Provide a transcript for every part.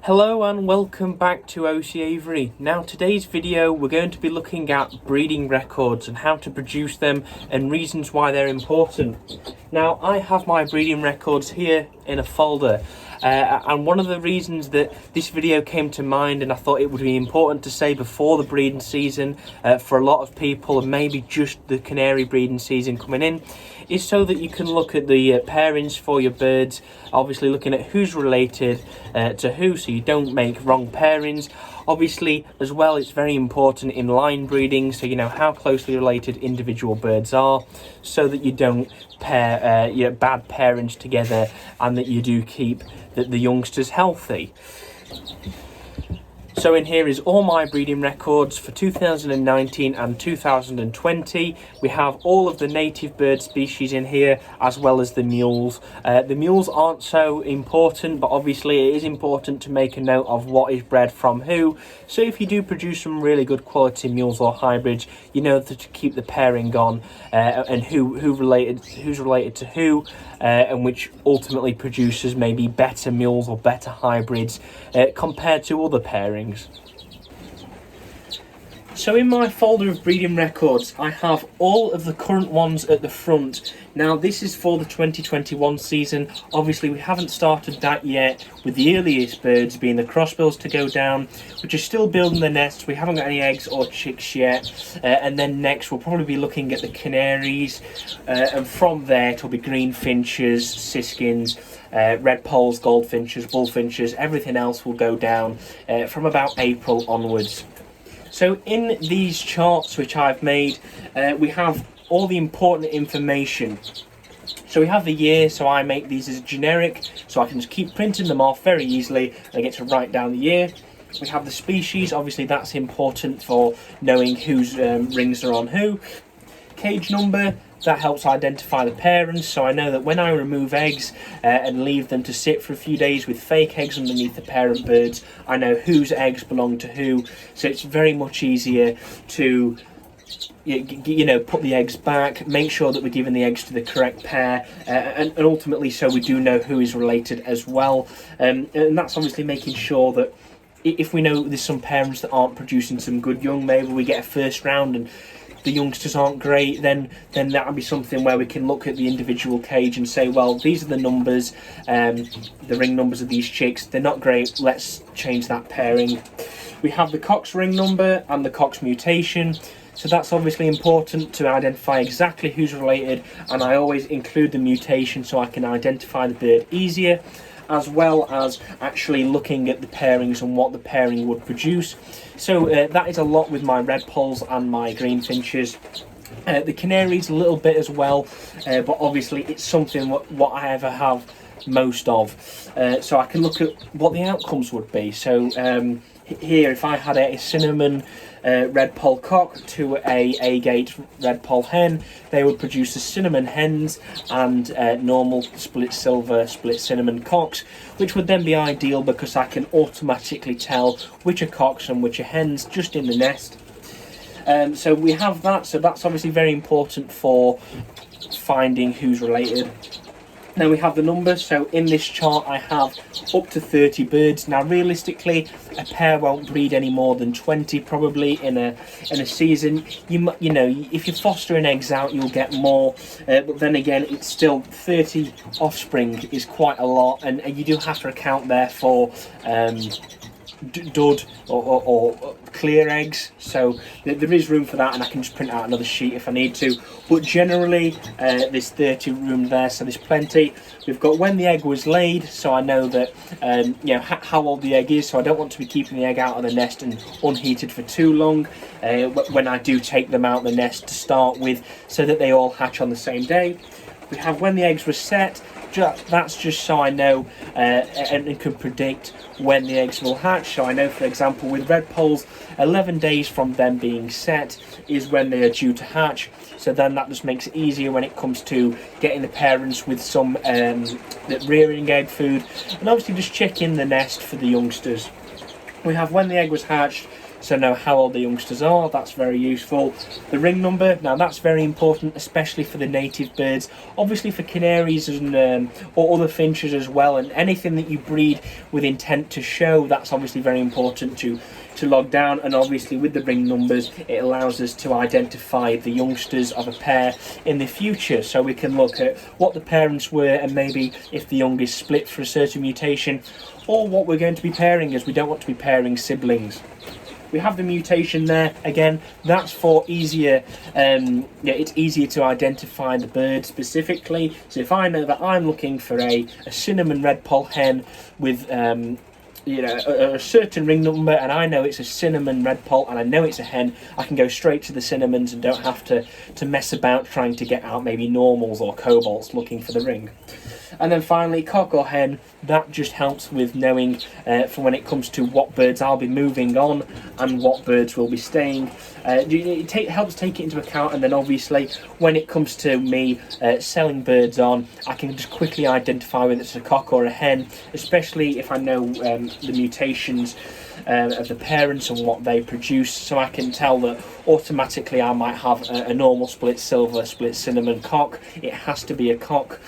Hello and welcome back to Aviary. Now today's video we're going to be looking at breeding records and how to produce them and reasons why they're important. Now I have my breeding records here in a folder and one of the reasons that this video came to mind, and I thought it would be important to say before the breeding season for a lot of people, and maybe just the canary breeding season coming in, is so that you can look at the pairings for your birds, obviously looking at who's related to who, so you don't make wrong pairings. Obviously as well, it's very important in line breeding, so you know how closely related individual birds are, so that you don't pair bad pairings together and that you do keep the youngsters healthy. So in here is all my breeding records for 2019 and 2020. We have all of the native bird species in here, as well as the mules. The mules aren't so important, but obviously it is important to make a note of what is bred from who. So if you do produce some really good quality mules or hybrids, you know to keep the pairing on and who's related to who, and which ultimately produces maybe better mules or better hybrids compared to other pairings. So in my folder of breeding records, I have all of the current ones at the front. Now this is for the 2021 season. Obviously we haven't started that yet, with the earliest birds being the crossbills to go down, which are still building their nests. We haven't got any eggs or chicks yet. And then next we'll probably be looking at the canaries, and from there it'll be greenfinches, siskins, red poles, goldfinches, bullfinches. Everything else will go down from about April onwards. So in these charts which I've made, we have all the important information. So we have the year, so I make these as generic, so I can just keep printing them off very easily and I get to write down the year. We have the species, obviously that's important for knowing whose rings are on who. Cage number, that helps identify the parents, so I know that when I remove eggs and leave them to sit for a few days with fake eggs underneath the parent birds, I know whose eggs belong to who, so it's very much easier to put the eggs back, make sure that we're giving the eggs to the correct pair, and ultimately so we do know who is related as well. And that's obviously making sure that if we know there's some parents that aren't producing some good young, maybe we get a first round and the youngsters aren't great, then that would be something where we can look at the individual cage and say, well, these are the numbers, the ring numbers of these chicks, they're not great, let's change that pairing. We have the Cox ring number and the Cox mutation, so that's obviously important to identify exactly who's related, and I always include the mutation so I can identify the bird easier, as well as actually looking at the pairings and what the pairing would produce. So that is a lot with my red poles and my greenfinches. The canaries a little bit as well, but obviously it's something what I ever have most of. So I can look at what the outcomes would be. So here, if I had a cinnamon red pole cock to a agate red pole hen, they would produce the cinnamon hens and normal split silver, split cinnamon cocks, which would then be ideal because I can automatically tell which are cocks and which are hens just in the nest. So we have that, so that's obviously very important for finding who's related. Now we have the numbers, so in this chart I have up to 30 birds. Now realistically a pair won't breed any more than 20 probably in a season. You know, if you're fostering eggs out you'll get more, but then again it's still 30 offspring is quite a lot, and you do have to account there for dud or clear eggs, so there is room for that, and I can just print out another sheet if I need to, but generally there's 30 room there, so there's plenty. We've got when the egg was laid, so I know that how old the egg is, so I don't want to be keeping the egg out of the nest and unheated for too long when I do take them out of the nest to start with, so that they all hatch on the same day. We have when the eggs were set. That's just so I know and can predict when the eggs will hatch. So I know, for example, with red poles, 11 days from them being set is when they are due to hatch. So then that just makes it easier when it comes to getting the parents with some rearing egg food, and obviously just checking the nest for the youngsters. We have when the egg was hatched, so know how old the youngsters are. That's very useful. The ring number, now that's very important, especially for the native birds, obviously for canaries and or other finches as well, and anything that you breed with intent to show, that's obviously very important to log down. And obviously with the ring numbers, it allows us to identify the youngsters of a pair in the future, so we can look at what the parents were and maybe if the young is split for a certain mutation, or what we're going to be pairing, as we don't want to be pairing siblings. We have the mutation there. Again, that's for easier, it's easier to identify the bird specifically. So if I know that I'm looking for a cinnamon red poll hen with a certain ring number, and I know it's a cinnamon red poll and I know it's a hen, I can go straight to the cinnamons and don't have to mess about trying to get out maybe normals or cobalts looking for the ring. And then finally, cock or hen, that just helps with knowing for when it comes to what birds I'll be moving on and what birds will be staying. It helps take it into account, and then obviously when it comes to me selling birds on, I can just quickly identify whether it's a cock or a hen, especially if I know the mutations of the parents and what they produce, so I can tell that automatically I might have a normal split silver, split cinnamon cock. It has to be a cock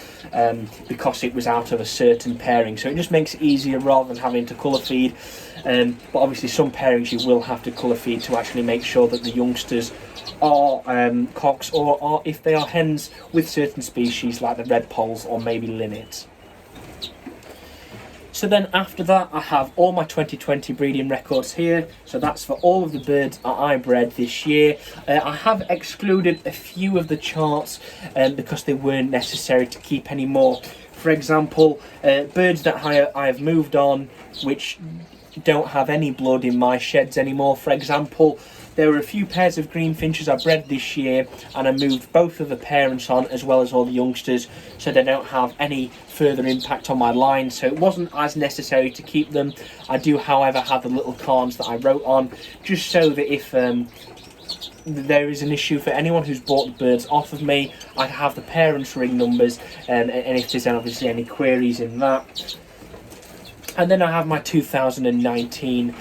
because it was out of a certain pairing, so it just makes it easier rather than having to colour feed. But obviously some pairings you will have to colour feed to actually make sure that the youngsters are cocks, or are, if they are hens with certain species like the red polls or maybe linnets. So then after that, I have all my 2020 breeding records here. So that's for all of the birds that I bred this year. I have excluded a few of the charts because they weren't necessary to keep anymore. For example, birds that I have moved on, which don't have any blood in my sheds anymore. For example, there were a few pairs of greenfinches I bred this year, and I moved both of the parents on as well as all the youngsters, so they don't have any further impact on my line, so it wasn't as necessary to keep them. I do, however, have the little cards that I wrote on, just so that if there is an issue for anyone who's bought the birds off of me, I have the parents' ring numbers, and if there's obviously any queries in that. And then I have my 2019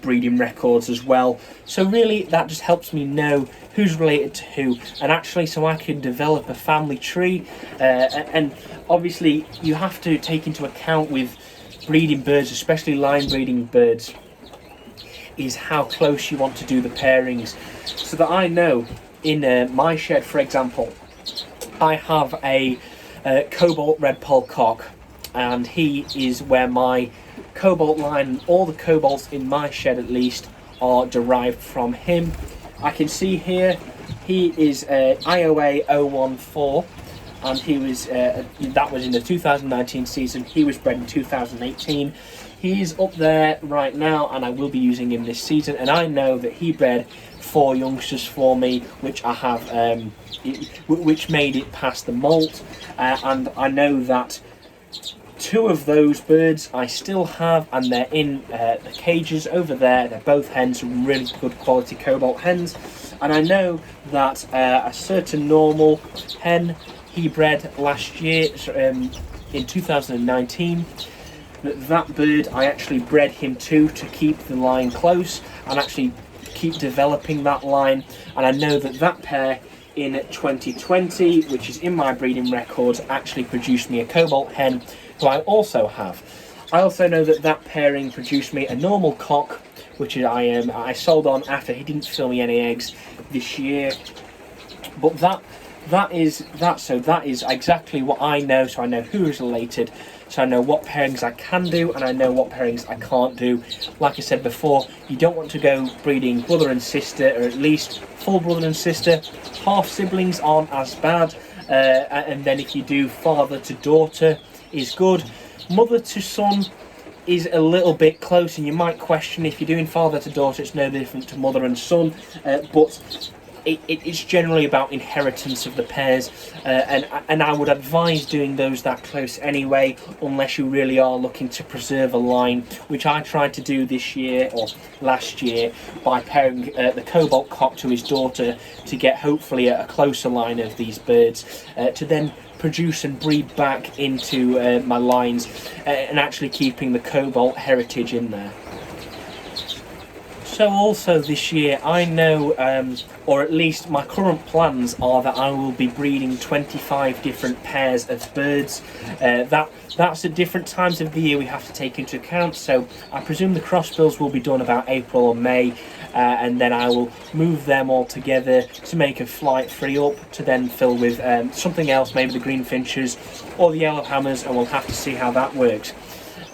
breeding records as well, so really that just helps me know who's related to who, and actually so I can develop a family tree. And obviously you have to take into account with breeding birds, especially line breeding birds, is how close you want to do the pairings, so that I know in my shed, for example, I have a cobalt red poll cock, and he is where my cobalt line, all the cobalts in my shed at least, are derived from him. I can see here he is IOA 014, and he was that was in the 2019 season. He was bred in 2018. He's up there right now, and I will be using him this season, and I know that he bred 4 youngsters for me, which I have which made it past the molt, and I know that 2 of those birds I still have, and they're in the cages over there. They're both hens, really good quality cobalt hens. And I know that a certain normal hen he bred last year, in 2019, that bird I actually bred him to keep the line close and actually keep developing that line. And I know that that pair in 2020, which is in my breeding records, actually produced me a cobalt hen, who I also have. I also know that that pairing produced me a normal cock, which I sold on after he didn't fill me any eggs this year. But that is exactly what I know. So I know who is related, so I know what pairings I can do, and I know what pairings I can't do. Like I said before, you don't want to go breeding brother and sister, or at least full brother and sister. Half siblings aren't as bad, and then if you do father to daughter is good. Mother to son is a little bit close, and you might question if you're doing father to daughter, it's no different to mother and son, but it's generally about inheritance of the pairs, and I would advise doing those that close anyway, unless you really are looking to preserve a line, which I tried to do this year or last year by pairing the cobalt cock to his daughter to get hopefully a closer line of these birds, to then produce and breed back into my lines, and actually keeping the cobalt heritage in there. So also this year, I know, or at least my current plans are that I will be breeding 25 different pairs of birds. That's at different times of the year we have to take into account. So I presume the crossbills will be done about April or May, and then I will move them all together to make a flight free up to then fill with something else, maybe the greenfinches or the yellowhammers, and we'll have to see how that works.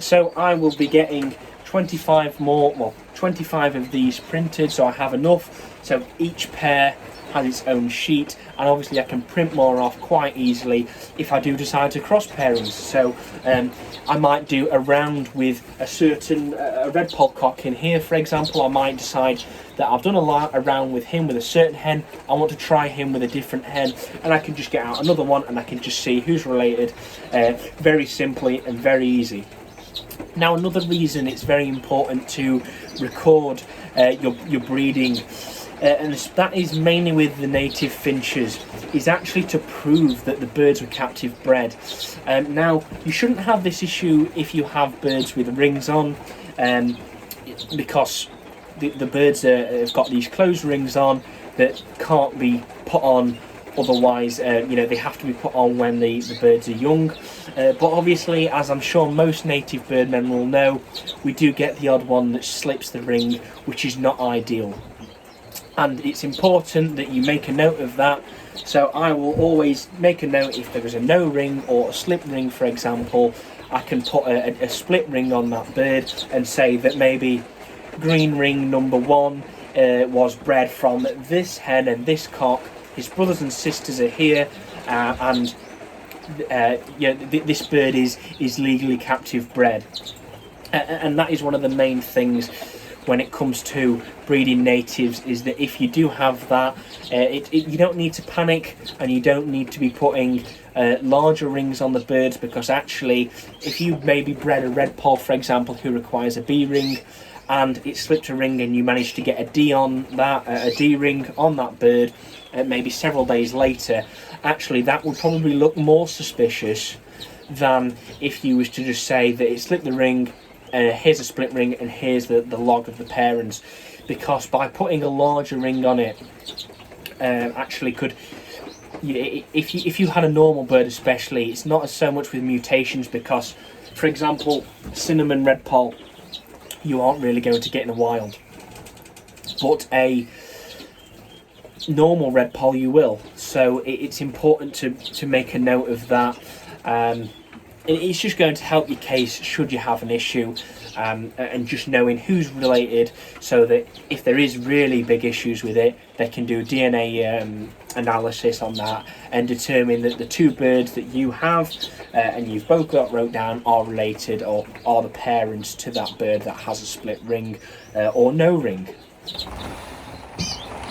So I will be getting 25 more, well, 25 of these printed, so I have enough. So each pair has its own sheet, and obviously I can print more off quite easily if I do decide to cross pairings. So I might do a round with a certain a red poll cock in here, for example. I might decide that I've done a round with him with a certain hen, I want to try him with a different hen, and I can just get out another one and I can just see who's related, very simply and very easy. Now, another reason it's very important to record your breeding, and that is mainly with the native finches, is actually to prove that the birds were captive bred. Now, you shouldn't have this issue if you have birds with rings on, because the birds have got these closed rings on that can't be put on otherwise. They have to be put on when the birds are young. But obviously, as I'm sure most native birdmen will know, we do get the odd one that slips the ring, which is not ideal. And it's important that you make a note of that. So I will always make a note if there is a no ring or a slip ring, for example. I can put a split ring on that bird and say that maybe green ring number 1 was bred from this hen and this cock. His brothers and sisters are here, and this bird is legally captive bred. And that is one of the main things when it comes to breeding natives, is that if you do have that, you don't need to panic, and you don't need to be putting larger rings on the birds, because actually if you maybe bred a red poll, for example, who requires a B ring, and it slipped a ring and you managed to get a D on that, a D ring on that bird, maybe several days later, actually that would probably look more suspicious than if you was to just say that it slipped the ring, here's a split ring and here's the log of the parents. Because by putting a larger ring on it, actually could, if you had a normal bird especially, it's not so much with mutations, because for example cinnamon red poll you aren't really going to get in the wild, but a normal red poll you will. So it's important to make a note of that. It's just going to help your case should you have an issue, and just knowing who's related, so that if there is really big issues with it, they can do DNA analysis on that and determine that the two birds that you have and you've both got wrote down are related, or are the parents to that bird that has a split ring or no ring.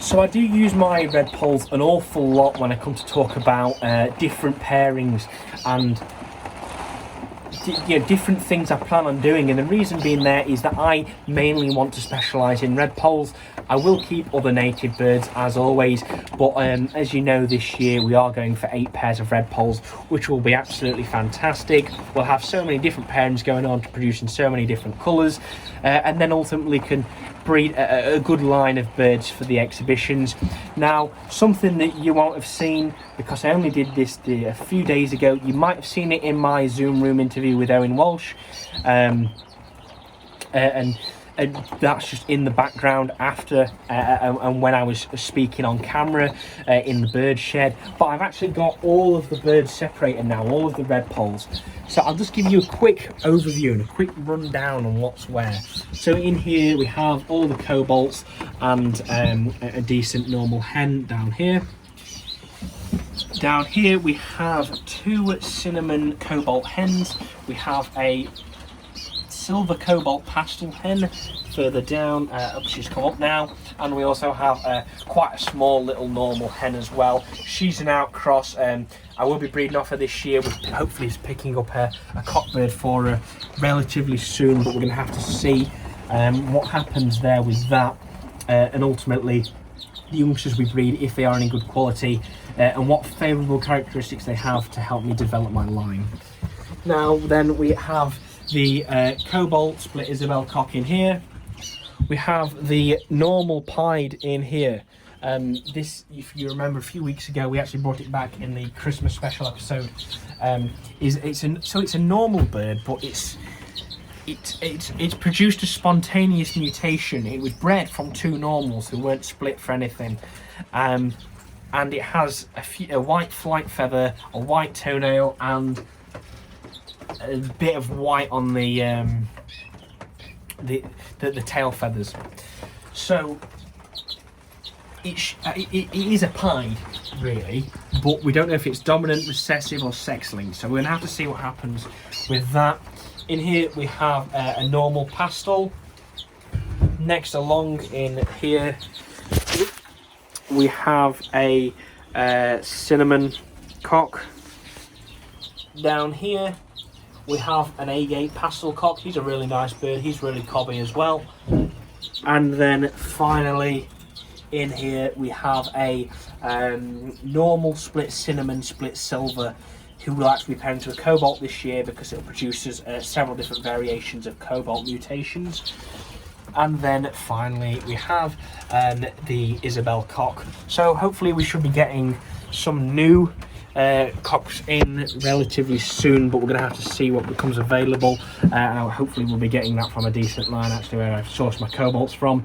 So I do use my red polls an awful lot when I come to talk about different pairings and different things I plan on doing, and the reason being there is that I mainly want to specialise in red polls. I will keep other native birds as always, but as you know, this year we are going for 8 pairs of red polls, which will be absolutely fantastic. We'll have so many different pairings going on to produce in so many different colours, and then ultimately can breed a good line of birds for the exhibitions. Now, something that you won't have seen, because I only did this a few days ago, you might have seen it in my Zoom room interview with Owen Walsh, and that's just in the background after and when I was speaking on camera in the bird shed. But I've actually got all of the birds separated now, all of the red polls. So I'll just give you a quick overview and a quick rundown on what's where. So in here we have all the cobalts and a decent normal hen down here. Down here we have 2 cinnamon cobalt hens. We have a silver cobalt pastel hen further down, she's come up now, and we also have quite a small little normal hen as well. She's an outcross. I will be breeding off her this year, with hopefully picking up a cockbird for her relatively soon, but we're going to have to see what happens there with that, and ultimately the youngsters we breed, if they are any good quality, and what favourable characteristics they have to help me develop my line. Now then, we have the cobalt split Isabel cock in here. we have the normal pied in here. This, if you remember, a few weeks ago we actually brought it back in the Christmas special episode. It's a normal bird, but it's produced a spontaneous mutation. It was bred from two normals who weren't split for anything, and it has a white flight feather, a white toenail, and a bit of white on the tail feathers. So it is a pied, really, but we don't know if it's dominant, recessive, or sex-linked. So we're going to have to see what happens with that. In here we have a normal pastel. Next along in here we have a cinnamon cock. Down here we have an agate pastel cock. He's a really nice bird. He's really cobby as well. And then finally in here we have a normal split cinnamon, split silver, who will actually be paired into a cobalt this year because it produces several different variations of cobalt mutations. And then finally we have the Isabel cock. So hopefully we should be getting some new cocks in relatively soon, but we're going to have to see what becomes available, and hopefully we'll be getting that from a decent line, actually, where I've sourced my cobalts from.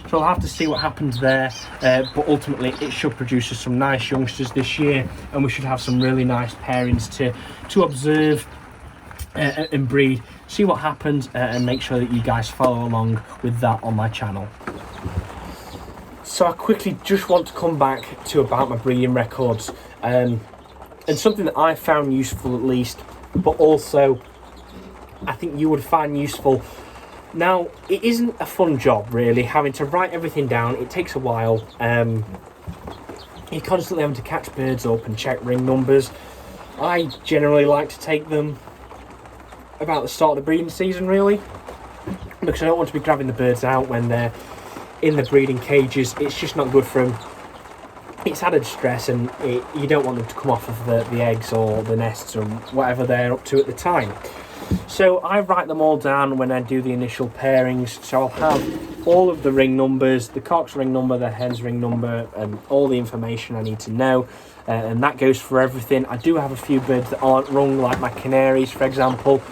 So I'll have to see what happens there, but ultimately it should produce us some nice youngsters this year, and we should have some really nice pairings to observe and breed, see what happens, and make sure that you guys follow along with that on my channel. So I quickly just want to come back to about my breeding records, and something that I found useful, at least, but also I think you would find useful. Now, it isn't a fun job, really, having to write everything down. It takes a while. You're constantly having to catch birds up and check ring numbers. I generally like to take them about the start of the breeding season, really, because I don't want to be grabbing the birds out when they're in the breeding cages. It's just not good for them. It's added stress, and you don't want them to come off of the eggs or the nests or whatever they're up to at the time. So I write them all down when I do the initial pairings. So I'll have all of the ring numbers, the cock's ring number, the hen's ring number, and all the information I need to know. And that goes for everything. I do have a few birds that aren't rung, like my canaries, for example.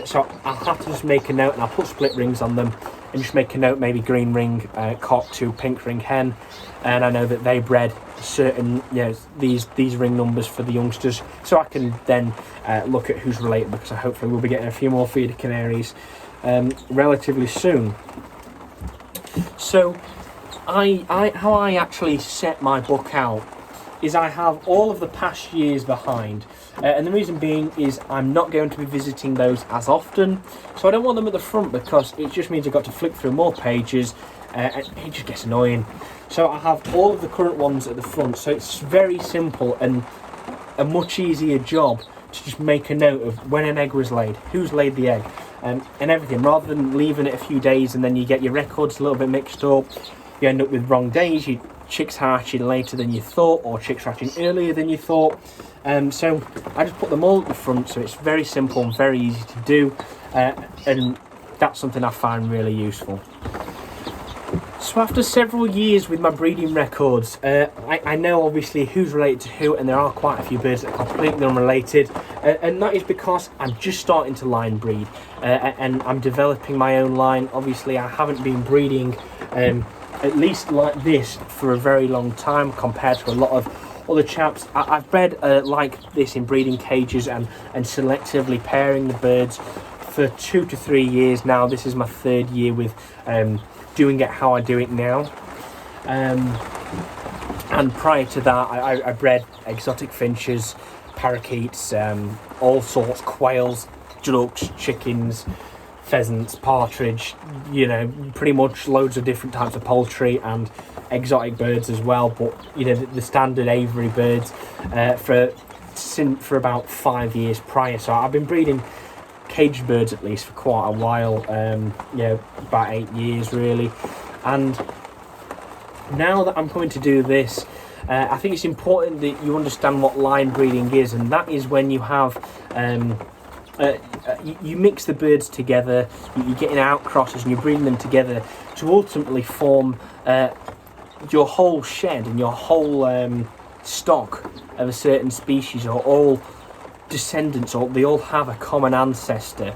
So I'll have to just make a note, and I'll put split rings on them, and just make a note, maybe green ring cock to pink ring hen. And I know that they bred certain, these ring numbers for the youngsters, so I can then look at who's related, because I hopefully will be getting a few more feeder canaries relatively soon. So how I actually set my book out is I have all of the past years behind, and the reason being is I'm not going to be visiting those as often, so I don't want them at the front, because it just means I've got to flick through more pages, and it just gets annoying. So I have all of the current ones at the front, so it's very simple and a much easier job to just make a note of when an egg was laid, who's laid the egg, and everything, rather than leaving it a few days and then you get your records a little bit mixed up. You end up with wrong days, your chicks hatching later than you thought, or chicks hatching earlier than you thought. So I just put them all at the front, so it's very simple and very easy to do, and that's something I find really useful. So after several years with my breeding records, I know obviously who's related to who, and there are quite a few birds that are completely unrelated, and that is because I'm just starting to line breed, and I'm developing my own line. Obviously I haven't been breeding at least like this for a very long time compared to a lot of other chaps. I've bred like this in breeding cages and selectively pairing the birds for 2 to 3 years now. This is my 3rd year with doing it how I do it now, and prior to that I bred exotic finches, parakeets, all sorts, quails, ducks, chickens, pheasants, partridge, pretty much loads of different types of poultry and exotic birds as well, but the standard aviary birds for about 5 years prior. So I've been breeding caged birds at least for quite a while, about 8 years really. And now that I'm going to do this, I think it's important that you understand what line breeding is, and that is when you have you mix the birds together, you're getting out crosses and you're breeding them together to ultimately form your whole shed and your whole stock of a certain species, or all descendants, or they all have a common ancestor.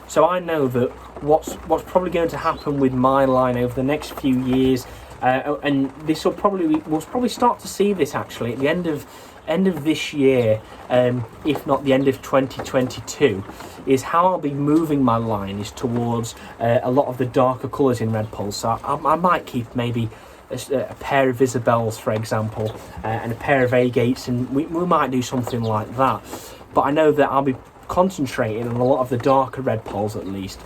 So I know that what's probably going to happen with my line over the next few years, and this we'll probably start to see this actually at the end of this year, if not the end of 2022, is how I'll be moving my line is towards a lot of the darker colours in red poles. So I might keep maybe a pair of Isabels, for example, and a pair of Agates, and we might do something like that. But I know that I'll be concentrating on a lot of the darker red poles at least.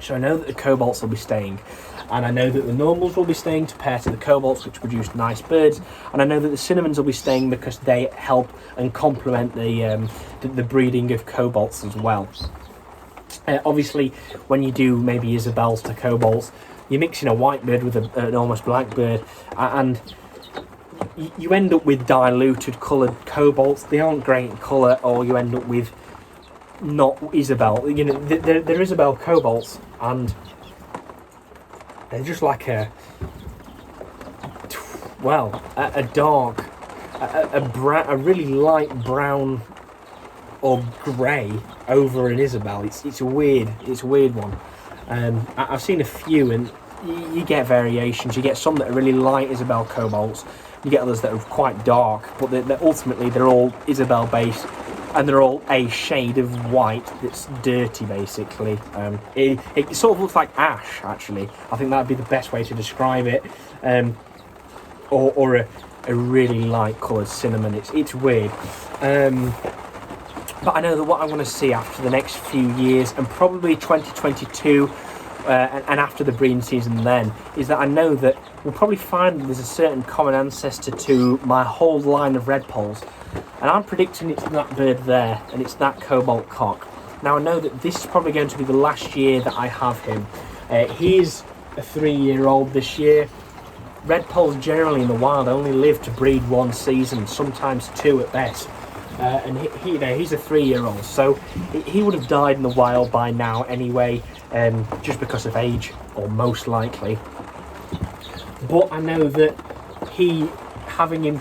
So I know that the cobalts will be staying, and I know that the normals will be staying to pair to the cobalts, which produce nice birds, and I know that the cinnamons will be staying because they help and complement the breeding of cobalts as well. Obviously, when you do maybe Isabels to cobalts, you're mixing a white bird with an almost black bird, and you end up with diluted coloured cobalts. They aren't great in colour, or you end up with not Isabel. You know, they're Isabel cobalts, and they're just like a dark, a really light brown or grey over an Isabel. It's a weird one. I've seen a few, and you get variations. You get some that are really light Isabel cobalts. You get others that are quite dark, but ultimately they're all Isabel based, and they're all a shade of white that's dirty, basically. It sort of looks like ash, actually. I think that would be the best way to describe it. Or a really light coloured cinnamon. It's weird. But I know that what I want to see after the next few years, and probably 2022, and after the breeding season then, is that I know that we'll probably find there's a certain common ancestor to my whole line of red poles. And I'm predicting it's that bird there, and it's that cobalt cock. Now I know that this is probably going to be the last year that I have him. He's a 3-year-old this year. Red poles generally in the wild only live to breed 1 season, sometimes 2 at best. And he's a 3-year-old, so he would have died in the wild by now anyway, just because of age, or most likely. But I know that having him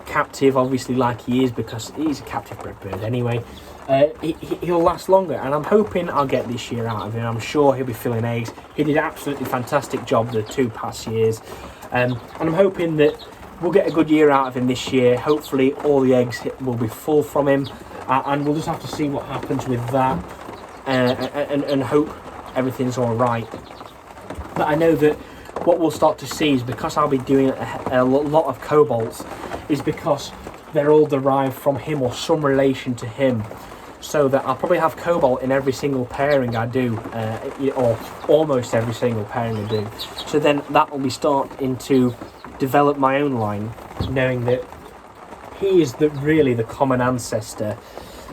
captive, obviously, like he is, because he's a captive bred bird anyway, he'll last longer, and I'm hoping I'll get this year out of him. I'm sure he'll be filling eggs. He did an absolutely fantastic job the 2 past years, and I'm hoping that we'll get a good year out of him this year. Hopefully all the eggs will be full from him, and we'll just have to see what happens with that, and hope everything's all right. But I know that what we'll start to see is, because I'll be doing a lot of cobalts, is because they're all derived from him or some relation to him. So that I'll probably have cobalt in every single pairing I do, or almost every single pairing I do. So then that will be starting to develop my own line, knowing that he is really the common ancestor,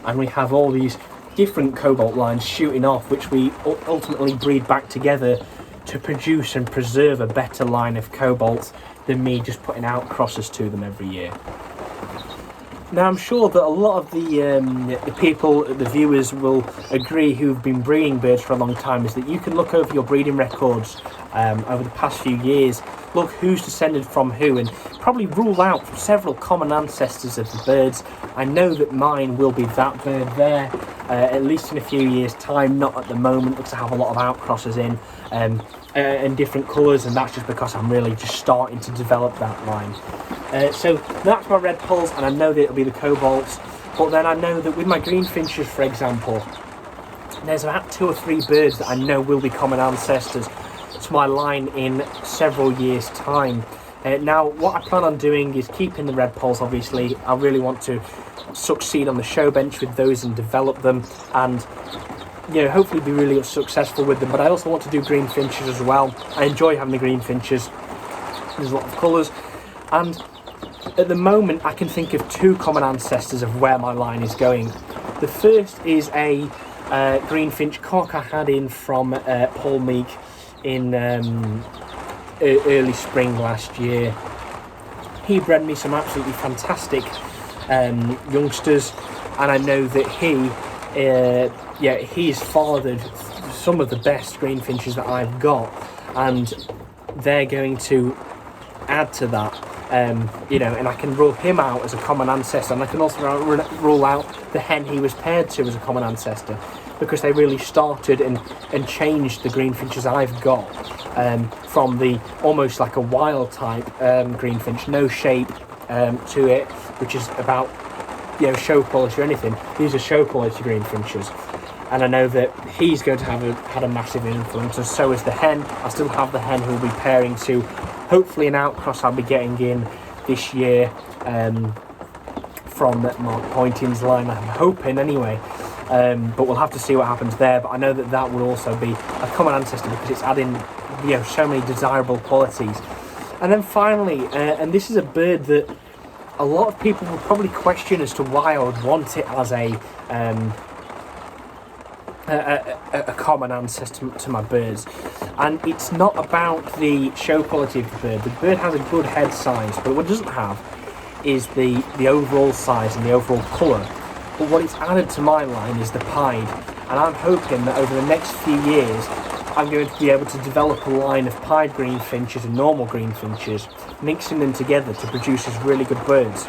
and we have all these different cobalt lines shooting off, which we ultimately breed back together to produce and preserve a better line of cobalts than me just putting out crosses to them every year. Now I'm sure that a lot of the people, the viewers, will agree who've been breeding birds for a long time, is that you can look over your breeding records over the past few years, look who's descended from who, and probably rule out several common ancestors of the birds. I know that mine will be that bird there, at least in a few years' time, not at the moment, because I have a lot of outcrossers in, and different colours, and that's just because I'm really just starting to develop that line. So that's my red poles, and I know that it'll be the cobalts. But then I know that with my greenfinches, for example, there's about 2 or 3 birds that I know will be common ancestors to my line in several years' time. Now, what I plan on doing is keeping the red poles, obviously. I really want to succeed on the show bench with those and develop them, and hopefully be really successful with them. But I also want to do greenfinches as well. I enjoy having the greenfinches. There's a lot of colours, and at the moment I can think of 2 common ancestors of where my line is going. The first is a greenfinch cock I had in from Paul Meek in early spring last year. He bred me some absolutely fantastic youngsters, and I know that he yeah, he's fathered some of the best greenfinches that I've got, and they're going to add to that. You know, and I can rule him out as a common ancestor, and I can also rule out the hen he was paired to as a common ancestor, because they really started and changed the greenfinches I've got, from the almost like a wild type greenfinch, no shape to it, which is about, you know, show quality or anything. These are show quality greenfinches, and I know that he's going to have had a massive influence, and so is the hen. I still have the hen who will be pairing to hopefully an outcross I'll be getting in this year from Mark Poynting's line, I'm hoping anyway. But we'll have to see what happens there. But I know that that would also be a common ancestor, because it's adding, you know, so many desirable qualities. And then finally, and this is a bird that a lot of people will probably question as to why I would want it as a common ancestor to my birds, and it's not about the show quality of the bird. The bird has a good head size, but what it doesn't have is the overall size and the overall colour. But what it's added to my line is the pied, and I'm hoping that over the next few years I'm going to be able to develop a line of pied greenfinches and normal greenfinches, mixing them together to produce these really good birds.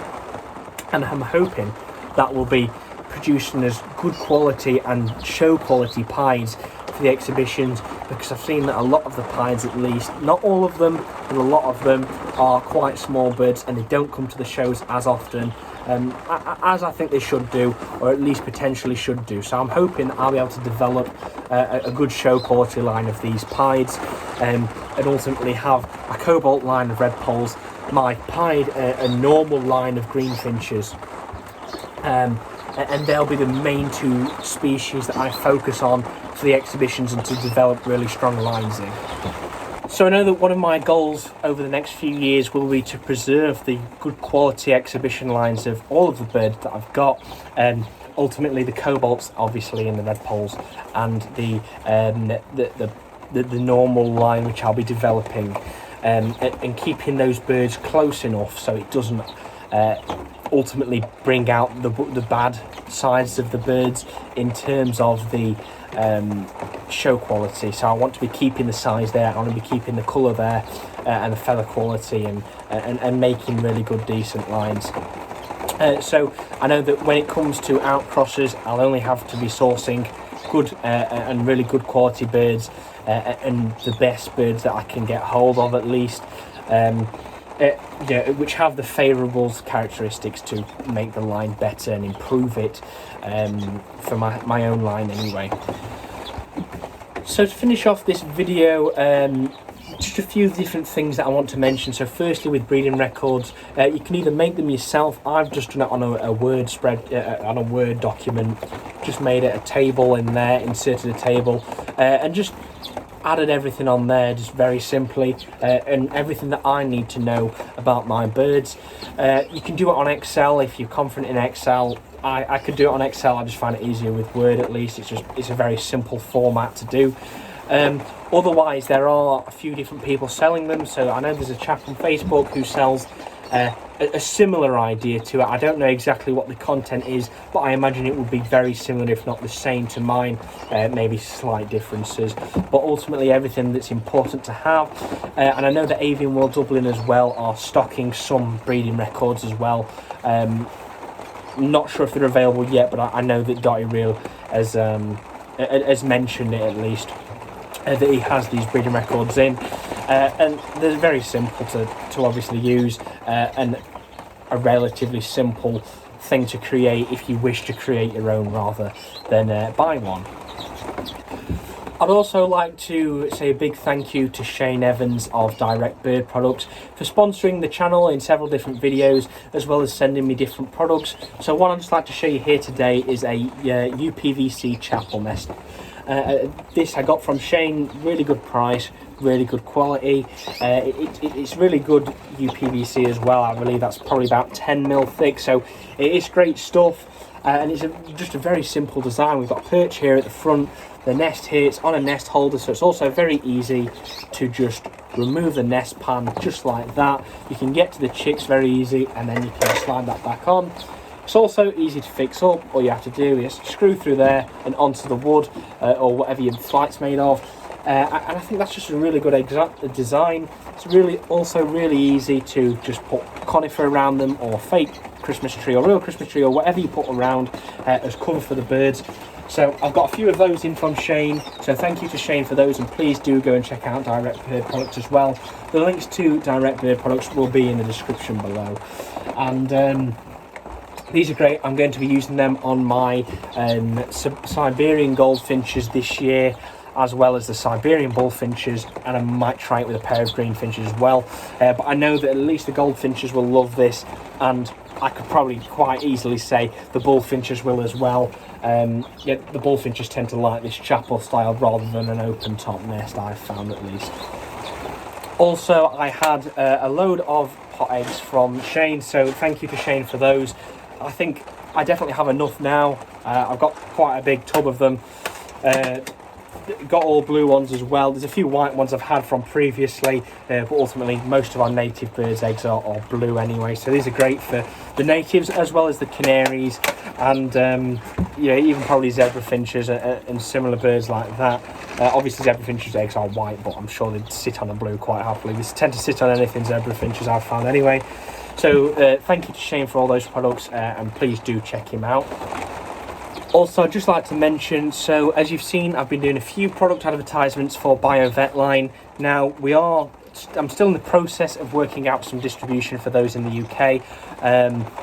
And I'm hoping that will be producing as good quality and show quality pieds for the exhibitions, because I've seen that a lot of the pieds, at least, not all of them, but a lot of them are quite small birds, and they don't come to the shows as often as I think they should do, or at least potentially should do. So I'm hoping I'll be able to develop a good show quality line of these pieds, and ultimately have a cobalt line of red poles, my pied a normal line of greenfinches, and they'll be the main two species that I focus on for the exhibitions and to develop really strong lines in. So I know that one of my goals over the next few years will be to preserve the good quality exhibition lines of all of the birds that I've got. Ultimately the cobalts, obviously, and the red poles, and the normal line which I'll be developing, and keeping those birds close enough so it doesn't ultimately bring out the bad sides of the birds in terms of the show quality. So I want to be keeping the size there, I want to be keeping the colour there, and the feather quality, and making really good decent lines. So I know that when it comes to outcrosses, I'll only have to be sourcing good and really good quality birds, and the best birds that I can get hold of, at least, which have the favourable characteristics to make the line better and improve it, for my own line anyway. So to finish off this video, just a few different things that I want to mention. So firstly, with breeding records, you can either make them yourself. I've just done it on a Word spread, on a Word document, just made it a table in there, inserted a table, and just added everything on there, just very simply, and everything that I need to know about my birds. You can do it on Excel if you're confident in Excel. I could do it on Excel. I just find it easier with Word, at least. It's a very simple format to do. Otherwise, there are a few different people selling them. So I know there's a chap on Facebook who sells a similar idea to it. I don't know exactly what the content is, but I imagine it would be very similar, if not the same, to mine. Maybe slight differences, but ultimately everything that's important to have. And I know that Avian World Dublin as well are stocking some breeding records as well. Not sure if they're available yet, but I know that Dotty Reel has mentioned it, at least, that he has these breeding records in, and they're very simple to obviously use, and a relatively simple thing to create if you wish to create your own rather than buy one. I'd also like to say a big thank you to Shane Evans of Direct Bird Products for sponsoring the channel in several different videos, as well as sending me different products. So what I'd just like to show you here today is a UPVC chapel nest. This I got from Shane, really good price, really good quality. It's really good UPVC as well. I believe that's probably about 10mm thick, so it is great stuff. And it's just a very simple design. We've got a perch here at the front, the nest here, it's on a nest holder, so it's also very easy to just remove the nest pan just like that. You can get to the chicks very easy, and then you can slide that back on. It's also easy to fix up. All you have to do is screw through there and onto the wood or whatever your flight's made of. And I think that's just a really good design. It's also really easy to just put conifer around them, or fake Christmas tree or real Christmas tree, or whatever you put around as cover for the birds. So I've got a few of those in from Shane, so thank you to Shane for those, and please do go and check out Direct Bird products as well. The links to Direct Bird products will be in the description below. And these are great. I'm going to be using them on my Siberian goldfinches this year, as well as the Siberian bullfinches, and I might try it with a pair of greenfinches as well. But I know that at least the goldfinches will love this, and I could probably quite easily say the bullfinches will as well. Yeah, the bullfinches tend to like this chapel style rather than an open top nest, I've found at least. Also, I had a load of pot eggs from Shane, so thank you to Shane for those. I think I definitely have enough now. I've got quite a big tub of them. Got all blue ones as well. There's a few white ones I've had from previously, but ultimately most of our native birds' eggs are blue anyway, so these are great for the natives as well as the canaries, and yeah, even probably zebra finches and similar birds like that. Obviously zebra finches' eggs are white, but I'm sure they'd sit on a blue quite happily. They tend to sit on anything zebra finches, I've found anyway. So thank you to Shane for all those products, and please do check him out. Also, I'd just like to mention, so as you've seen, I've been doing a few product advertisements for BioVetline. Now, I'm still in the process of working out some distribution for those in the UK.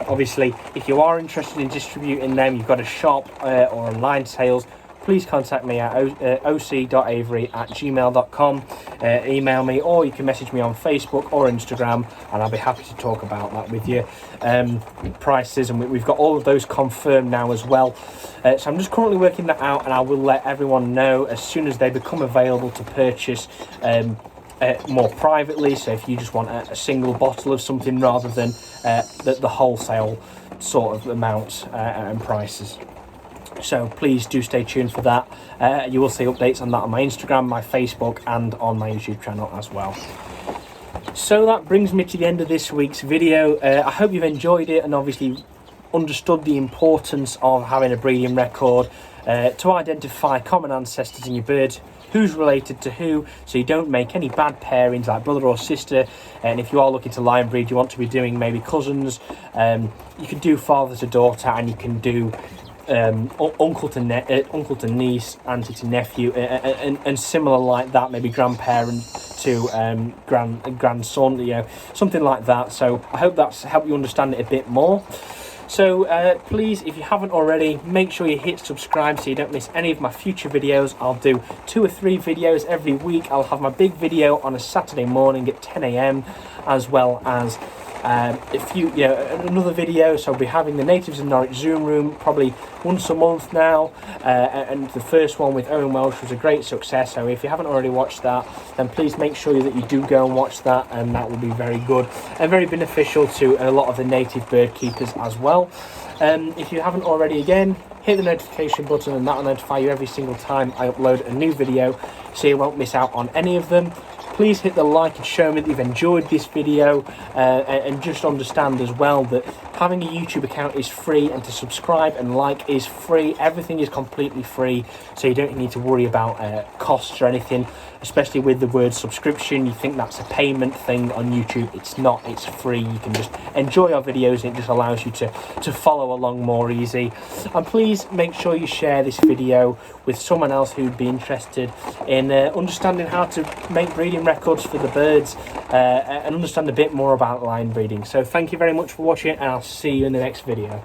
Obviously, if you are interested in distributing them, you've got a shop or online sales, please contact me at oc.aviary@gmail.com. Email me, or you can message me on Facebook or Instagram, and I'll be happy to talk about that with you. Prices, and we've got all of those confirmed now as well. So I'm just currently working that out, and I will let everyone know as soon as they become available to purchase more privately. So if you just want a single bottle of something rather than the wholesale sort of amounts and prices. So please do stay tuned for that. You will see updates on that on my Instagram, my Facebook, and on my YouTube channel as well. So that brings me to the end of this week's video. I hope you've enjoyed it and obviously understood the importance of having a breeding record to identify common ancestors in your birds, who's related to who, so you don't make any bad pairings like brother or sister. And if you are looking to line breed, you want to be doing maybe cousins. You can do father to daughter, and you can do uncle to niece, auntie to nephew, and similar like that, maybe grandparent to grandson, you know, something like that. So I hope that's helped you understand it a bit more. So please, if you haven't already, make sure you hit subscribe so you don't miss any of my future videos. I'll do 2 or 3 videos every week. I'll have my big video on a Saturday morning at 10 AM, as well as another video. So I'll be having the Natives in Norwich Zoom room probably once a month now, and the first one with Owen Welsh was a great success. So if you haven't already watched that, then please make sure that you do go and watch that, and that will be very good and very beneficial to a lot of the native bird keepers as well. If you haven't already, again, hit the notification button, and that will notify you every single time I upload a new video, so you won't miss out on any of them. Please hit the like and show me that you've enjoyed this video, and just understand as well that having a YouTube account is free, and to subscribe and like is free. Everything is completely free, so you don't need to worry about costs or anything, especially with the word subscription. You think that's a payment thing on YouTube. It's not, it's free. You can just enjoy our videos, and it just allows you to follow along more easy. And please make sure you share this video with someone else who'd be interested in understanding how to make breeding records for the birds, and understand a bit more about line breeding. So thank you very much for watching, and I'll see you in the next video.